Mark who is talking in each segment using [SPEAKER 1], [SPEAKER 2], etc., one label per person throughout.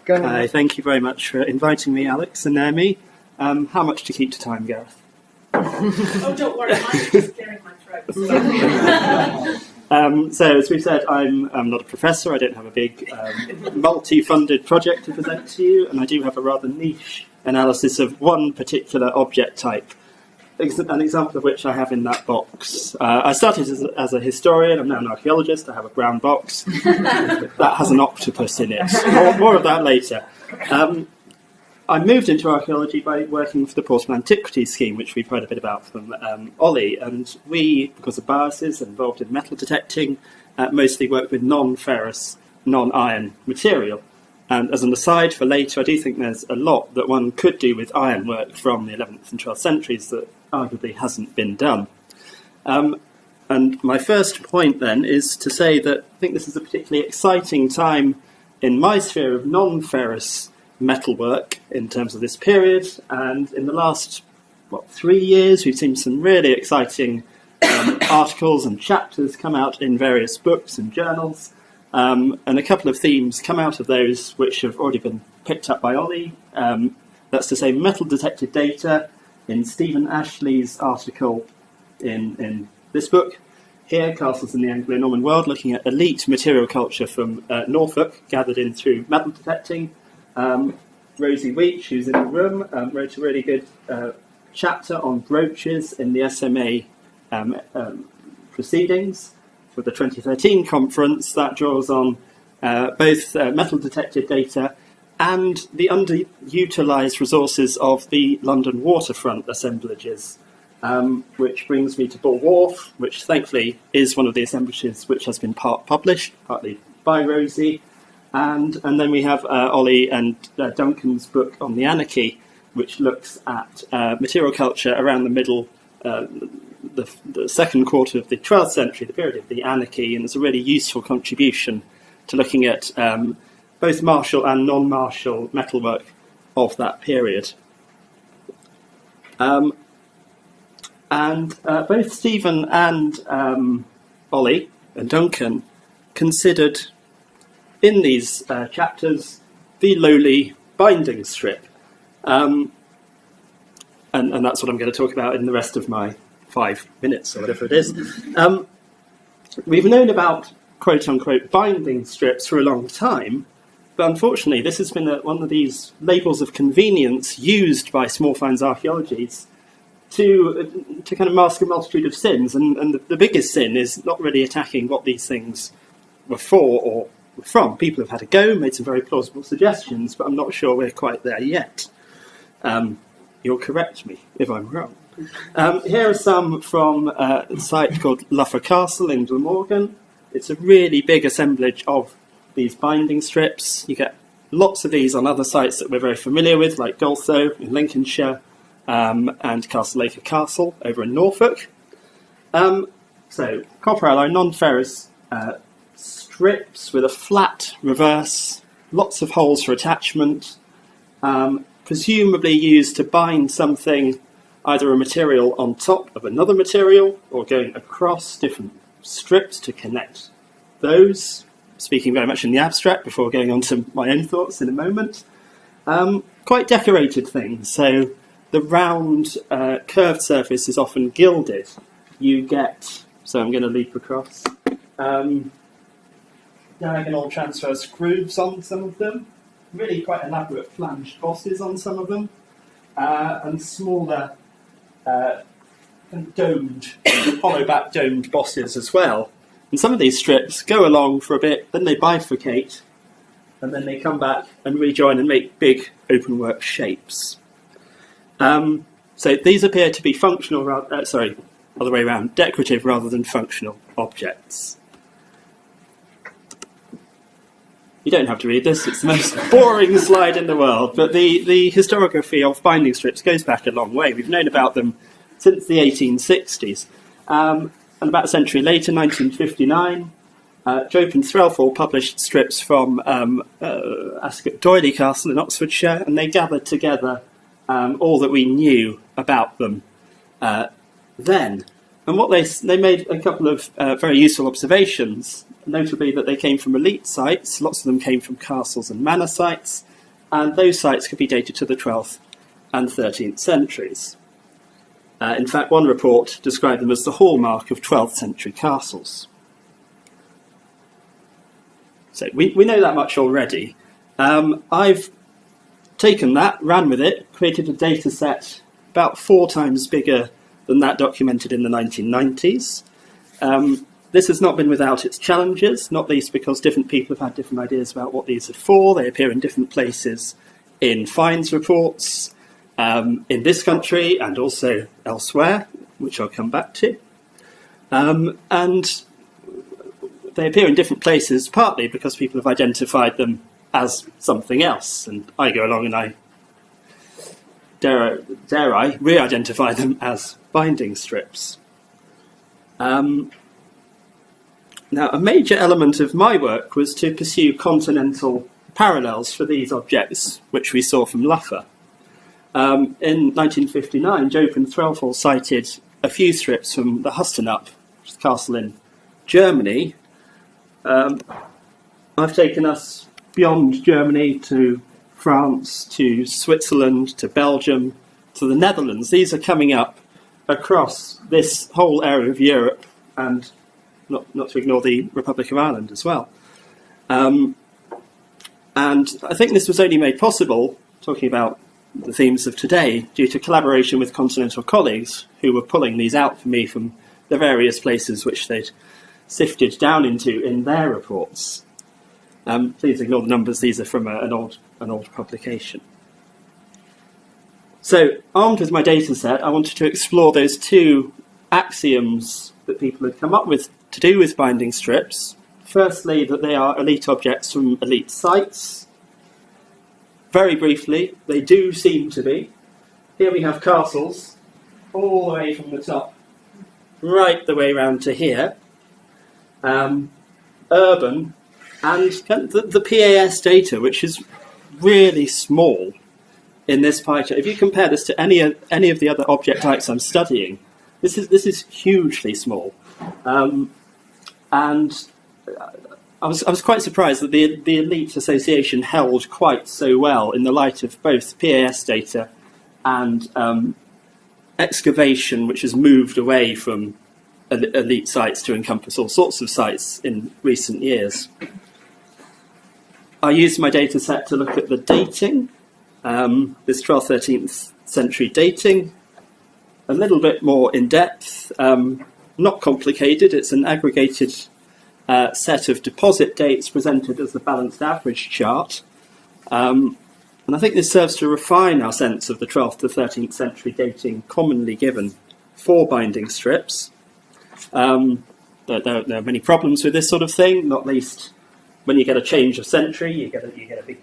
[SPEAKER 1] Go ahead.
[SPEAKER 2] Hi, thank you very much for inviting me, Alex and Naomi. How much to keep to time, Gareth?
[SPEAKER 3] Oh, don't worry, mine's just clearing my throat.
[SPEAKER 2] So, as we said, I'm not a professor. I don't have a big multi-funded project to present to you, and I do have a rather niche analysis of one particular object type, an example of which I have in that box. I started as a historian. I'm now an archaeologist. I have a brown box that has an octopus in it. More of that later. I moved into archaeology by working for the Portable Antiquities scheme, which we've heard a bit about from Ollie, and we, because of biases involved in metal detecting, mostly work with non-ferrous, non-iron material. And as an aside for later, I do think there's a lot that one could do with ironwork from the 11th and 12th centuries that arguably hasn't been done. And my first point then is to say that I think this is a particularly exciting time in my sphere of non-ferrous metalwork in terms of this period, and in the last 3 years we've seen some really exciting articles and chapters come out in various books and journals, and a couple of themes come out of those which have already been picked up by Ollie. That's to say, metal detected data in Stephen Ashley's article in this book here, Castles in the Anglo-Norman World, looking at elite material culture from Norfolk gathered in through metal detecting. Rosie Weech, who's in the room, wrote a really good chapter on brooches in the SMA proceedings for the 2013 conference that draws on both metal detected data and the underutilised resources of the London waterfront assemblages, which brings me to Bull Wharf, which thankfully is one of the assemblages which has been published, partly by Rosie. And then we have Ollie and Duncan's book on the Anarchy, which looks at material culture around the middle, the second quarter of the 12th century, the period of the Anarchy, and it's a really useful contribution to looking at both martial and non-martial metalwork of that period. And both Stephen and Ollie and Duncan considered in these chapters the lowly binding strip. And that's what I'm going to talk about in the rest of my 5 minutes or whatever it is. We've known about quote-unquote binding strips for a long time, but unfortunately this has been one of these labels of convenience used by small finds archaeologies to kind of mask a multitude of sins. And the biggest sin is not really attacking what these things were for or from. People have had a go, made some very plausible suggestions, but I'm not sure we're quite there yet. You'll correct me if I'm wrong. Here are some from a site called Loughor Castle in Glamorgan. It's a really big assemblage of these binding strips. You get lots of these on other sites that we're very familiar with, like Goltho in Lincolnshire, and Loughor Castle over in Norfolk. So, copper alloy, non-ferrous strips with a flat reverse, lots of holes for attachment, presumably used to bind something, either a material on top of another material or going across different strips to connect those. Speaking very much in the abstract before going on to my own thoughts in a moment. Quite decorated things, so the round curved surface is often gilded. You get, so I'm going to leap across, diagonal transverse grooves on some of them, really quite elaborate flanged bosses on some of them, and smaller domed, hollow back domed bosses as well. And some of these strips go along for a bit, then they bifurcate, and then they come back and rejoin and make big openwork shapes. So these appear to be functional, other way around, decorative rather than functional objects. You don't have to read this, it's the most boring slide in the world, but the historiography of binding strips goes back a long way. We've known about them since the 1860s. And about a century later, 1959, Jope and Threlfall published strips from Ascot D'Oyley Castle in Oxfordshire, and they gathered together all that we knew about them then. And what they made a couple of very useful observations, notably that they came from elite sites. Lots of them came from castles and manor sites. and those sites could be dated to the 12th and 13th centuries. In fact, one report described them as the hallmark of 12th century castles. So we know that much already. I've taken that, ran with it, created a data set about 4 times bigger than that documented in the 1990s. This has not been without its challenges, not least because different people have had different ideas about what these are for. They appear in different places in finds reports, in this country and also elsewhere, which I'll come back to. And they appear in different places partly because people have identified them as something else, and I go along and I dare I re-identify them as binding strips. Now, a major element of my work was to pursue continental parallels for these objects, which we saw from Loughor. In 1959, Jope and Threlfall cited a few strips from the Hustenup, which is a castle in Germany. I've taken us beyond Germany to France, to Switzerland, to Belgium, to the Netherlands. These are coming up across this whole area of Europe, and not to ignore the Republic of Ireland as well. And I think this was only made possible, talking about the themes of today, due to collaboration with continental colleagues who were pulling these out for me from the various places which they'd sifted down into in their reports. Please ignore the numbers, these are from an old publication. So, armed with my data set, I wanted to explore those 2 axioms that people had come up with to do with binding strips. Firstly, that they are elite objects from elite sites. Very briefly, they do seem to be. Here we have castles, all the way from the top, right the way round to here. Urban, and the PAS data, which is really small in this pie chart. If you compare this to any of the other object types I'm studying, this is hugely small. And I was quite surprised that the Elite Association held quite so well in the light of both PAS data and excavation, which has moved away from elite sites to encompass all sorts of sites in recent years. I used my data set to look at the dating, this 12th, 13th century dating, a little bit more in depth, not complicated. It's an aggregated set of deposit dates presented as the balanced average chart. And I think this serves to refine our sense of the 12th to 13th century dating commonly given for binding strips. There are many problems with this sort of thing, not least when you get a change of century, you get a big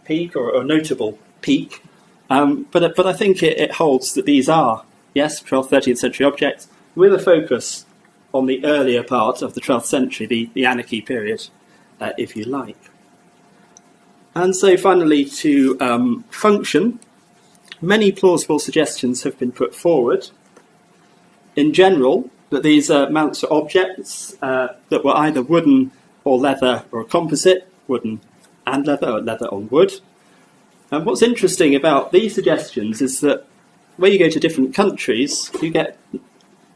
[SPEAKER 2] peak or a notable peak. But I think it holds that these are, yes, 12th, 13th century objects with a focus on the earlier part of the 12th century, the Anarchy period, if you like. And so finally to function, many plausible suggestions have been put forward. In general, that these mounts are objects that were either wooden or leather or composite, wooden and leather, or leather on wood. And what's interesting about these suggestions is that when you go to different countries, you get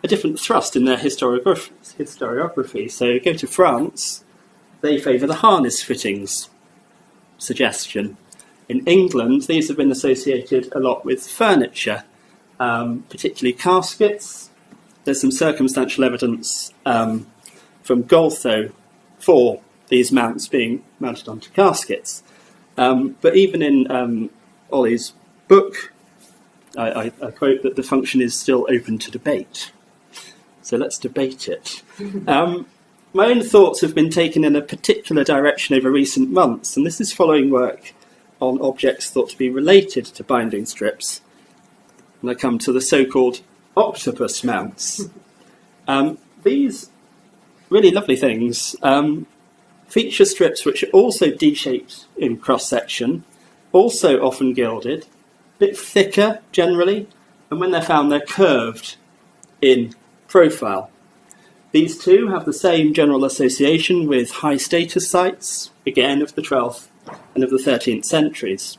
[SPEAKER 2] a different thrust in their historiography. So go to France, they favour the harness fittings suggestion. In England, these have been associated a lot with furniture, particularly caskets. There's some circumstantial evidence from Goltho for these mounts being mounted onto caskets. But even in Ollie's book, I quote that the function is still open to debate. So let's debate it. My own thoughts have been taken in a particular direction over recent months, and this is following work on objects thought to be related to binding strips. And I come to the so-called Octopus mounts. These really lovely things feature strips which are also D-shaped in cross-section, also often gilded, a bit thicker generally, and when they're found they're curved in profile. These two have the same general association with high status sites, again of the 12th and of the 13th centuries.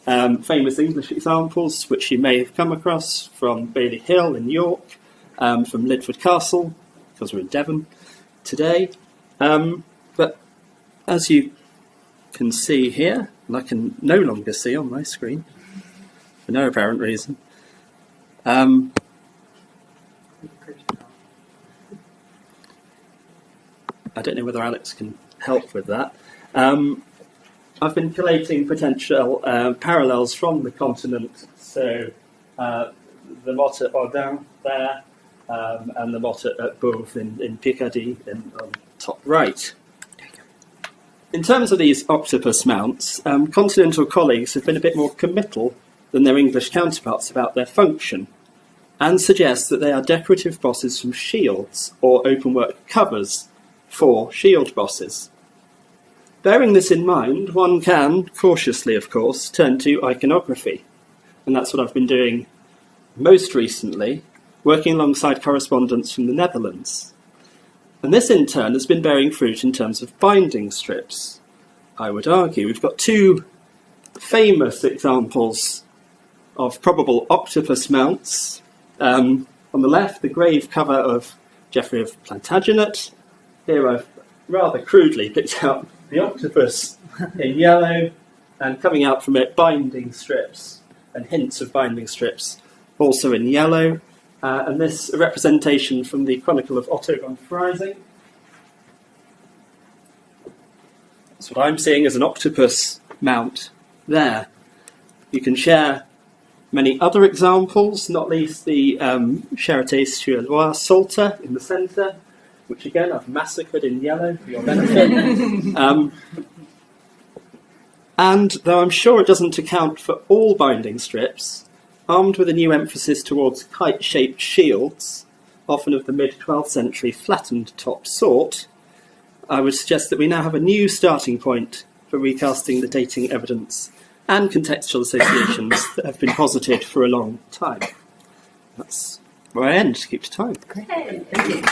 [SPEAKER 2] Famous English examples, which you may have come across, from Bailey Hill in York, from Loughor Castle, because we're in Devon today. But as you can see here, and I can no longer see on my screen, for no apparent reason, I don't know whether Alex can help with that. I've been collating potential parallels from the continent, so the motte at Odin there, and the motte at Bourg in Picardy on top right. In terms of these octopus mounts, continental colleagues have been a bit more committal than their English counterparts about their function, and suggest that they are decorative bosses from shields or openwork covers for shield bosses. Bearing this in mind, one can, cautiously of course, turn to iconography, and that's what I've been doing most recently, working alongside correspondents from the Netherlands. And this in turn has been bearing fruit in terms of binding strips, I would argue. We've got two famous examples of probable octopus mounts. On the left, the grave cover of Geoffrey of Plantagenet. Here I've rather crudely picked out the octopus in yellow, and coming out from it, binding strips and hints of binding strips, also in yellow. And this a representation from the Chronicle of Otto von Freising. That's what I'm seeing as an octopus mount there. You can share many other examples, not least the Charité-sur-Loire Psalter in the centre, which again I've massacred in yellow for your benefit. And though I'm sure it doesn't account for all binding strips, armed with a new emphasis towards kite-shaped shields, often of the mid-12th century flattened top sort, I would suggest that we now have a new starting point for recasting the dating evidence and contextual associations that have been posited for a long time. That's where I end. Keep to time.
[SPEAKER 3] Hey, thank you.